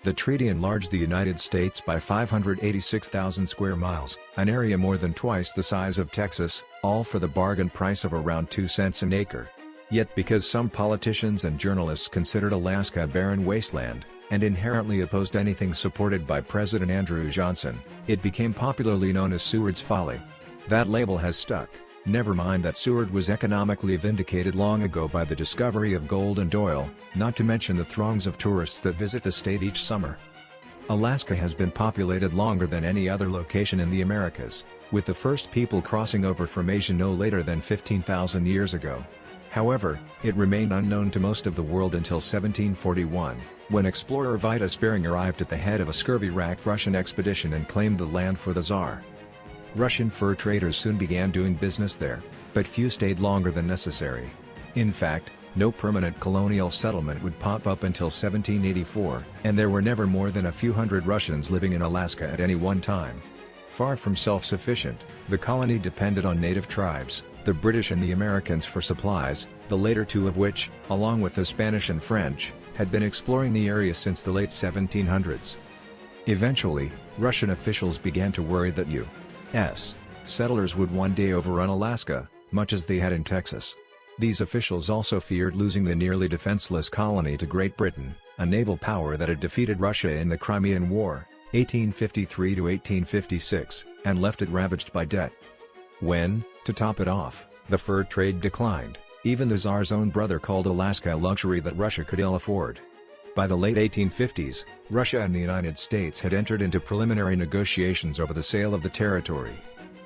The treaty enlarged the United States by 586,000 square miles, an area more than twice the size of Texas, all for the bargain price of around 2 cents an acre. Yet because some politicians and journalists considered Alaska a barren wasteland, and inherently opposed anything supported by President Andrew Johnson, it became popularly known as Seward's Folly. That label has stuck. Never mind that Seward was economically vindicated long ago by the discovery of gold and oil, not to mention the throngs of tourists that visit the state each summer. Alaska has been populated longer than any other location in the Americas, with the first people crossing over from Asia no later than 15,000 years ago. However, it remained unknown to most of the world until 1741, when explorer Vitus Bering arrived at the head of a scurvy-racked Russian expedition and claimed the land for the Tsar. Russian fur traders soon began doing business there, but few stayed longer than necessary. In fact, no permanent colonial settlement would pop up until 1784, and there were never more than a few hundred Russians living in Alaska at any one time. Far from self-sufficient, the colony depended on native tribes, the British and the Americans for supplies, the later two of which, along with the Spanish and French, had been exploring the area since the late 1700s. Eventually, Russian officials began to worry that U.S. settlers would one day overrun Alaska, much as they had in Texas. These officials also feared losing the nearly defenseless colony to Great Britain, a naval power that had defeated Russia in the Crimean War, 1853 to 1856, and left it ravaged by debt. When, to top it off, the fur trade declined, even the Tsar's own brother called Alaska a luxury that Russia could ill afford. By the late 1850s, Russia and the United States had entered into preliminary negotiations over the sale of the territory.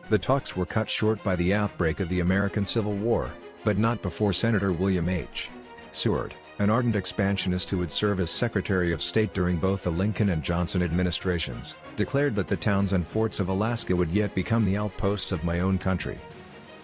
The talks were cut short by the outbreak of the American Civil War, but not before Senator William H. Seward, an ardent expansionist who would serve as Secretary of State during both the Lincoln and Johnson administrations, declared that the towns and forts of Alaska would yet become the outposts of my own country.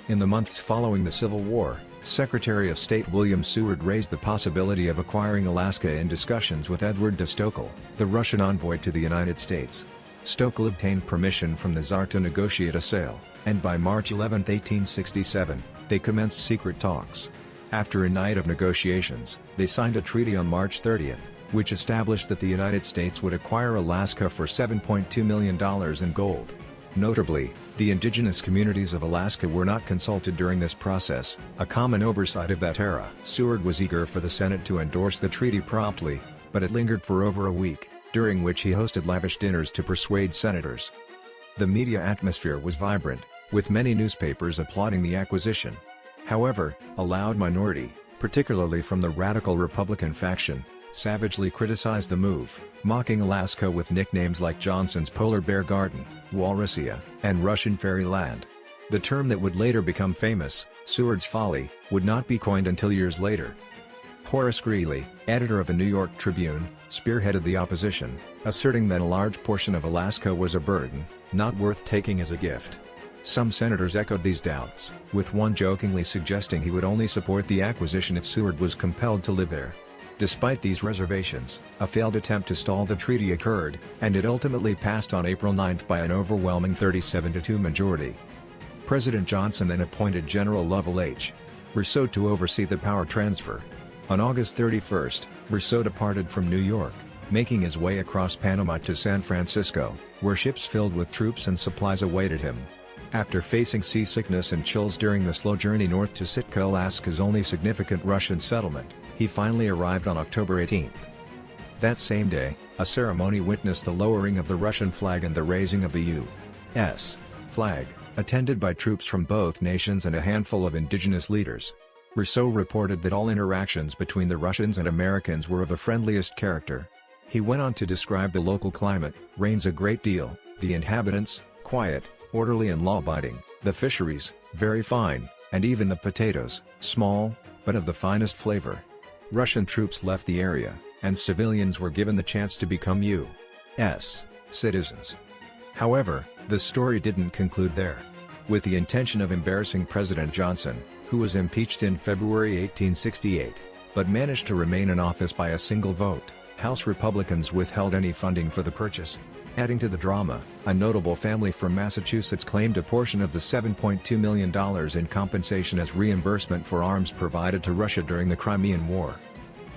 In the months following the Civil War, Secretary of State William Seward raised the possibility of acquiring Alaska in discussions with Edward de Stokel, the Russian envoy to the United States. Stokel obtained permission from the Tsar to negotiate a sale, and by March 11, 1867, they commenced secret talks. After a night of negotiations, they signed a treaty on March 30, which established that the United States would acquire Alaska for $7.2 million in gold. Notably, the indigenous communities of Alaska were not consulted during this process, a common oversight of that era. Seward was eager for the Senate to endorse the treaty promptly, but it lingered for over a week, during which he hosted lavish dinners to persuade senators. The media atmosphere was vibrant, with many newspapers applauding the acquisition. However, a loud minority, particularly from the radical Republican faction, savagely criticized the move, mocking Alaska with nicknames like Johnson's Polar Bear Garden, Walrusia, and Russian Fairyland. The term that would later become famous, Seward's Folly, would not be coined until years later. Horace Greeley, editor of the New York Tribune, spearheaded the opposition, asserting that a large portion of Alaska was a burden, not worth taking as a gift. Some senators echoed these doubts, with one jokingly suggesting he would only support the acquisition if Seward was compelled to live there. Despite these reservations, a failed attempt to stall the treaty occurred, and it ultimately passed on April 9 by an overwhelming 37-2 majority. President Johnson then appointed General Lovell H. Rousseau to oversee the power transfer. On August 31, Rousseau departed from New York, making his way across Panama to San Francisco, where ships filled with troops and supplies awaited him. After facing seasickness and chills during the slow journey north to Sitka, Alaska's only significant Russian settlement, he finally arrived on October 18. That same day, a ceremony witnessed the lowering of the Russian flag and the raising of the U.S. flag, attended by troops from both nations and a handful of indigenous leaders. Rousseau reported that all interactions between the Russians and Americans were of the friendliest character. He went on to describe the local climate: rains a great deal, the inhabitants, quiet, orderly and law-abiding, the fisheries, very fine, and even the potatoes, small, but of the finest flavor. Russian troops left the area, and civilians were given the chance to become U.S. citizens. However, the story didn't conclude there. With the intention of embarrassing President Johnson, who was impeached in February 1868, but managed to remain in office by a single vote, House Republicans withheld any funding for the purchase. Adding to the drama, a notable family from Massachusetts claimed a portion of the $7.2 million in compensation as reimbursement for arms provided to Russia during the Crimean War.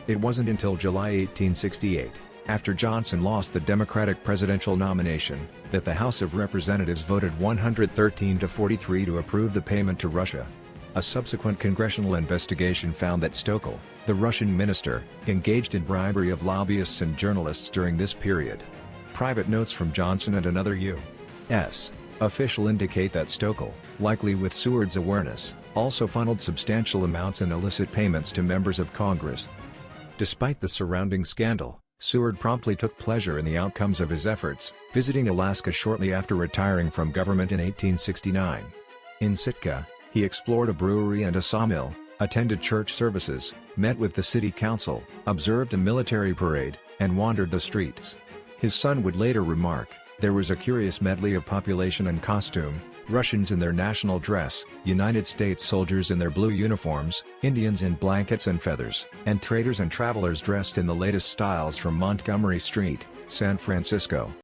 It wasn't until July 1868, after Johnson lost the Democratic presidential nomination, that the House of Representatives voted 113 to 43 to approve the payment to Russia. A subsequent congressional investigation found that Stokel, the Russian minister, engaged in bribery of lobbyists and journalists during this period. Private notes from Johnson and another U.S. official indicate that Stokel, likely with Seward's awareness, also funneled substantial amounts in illicit payments to members of Congress. Despite the surrounding scandal, Seward promptly took pleasure in the outcomes of his efforts, visiting Alaska shortly after retiring from government in 1869. In Sitka, he explored a brewery and a sawmill, attended church services, met with the city council, observed a military parade, and wandered the streets. His son would later remark, "There was a curious medley of population and costume, Russians in their national dress, United States soldiers in their blue uniforms, Indians in blankets and feathers, and traders and travelers dressed in the latest styles from Montgomery Street, San Francisco."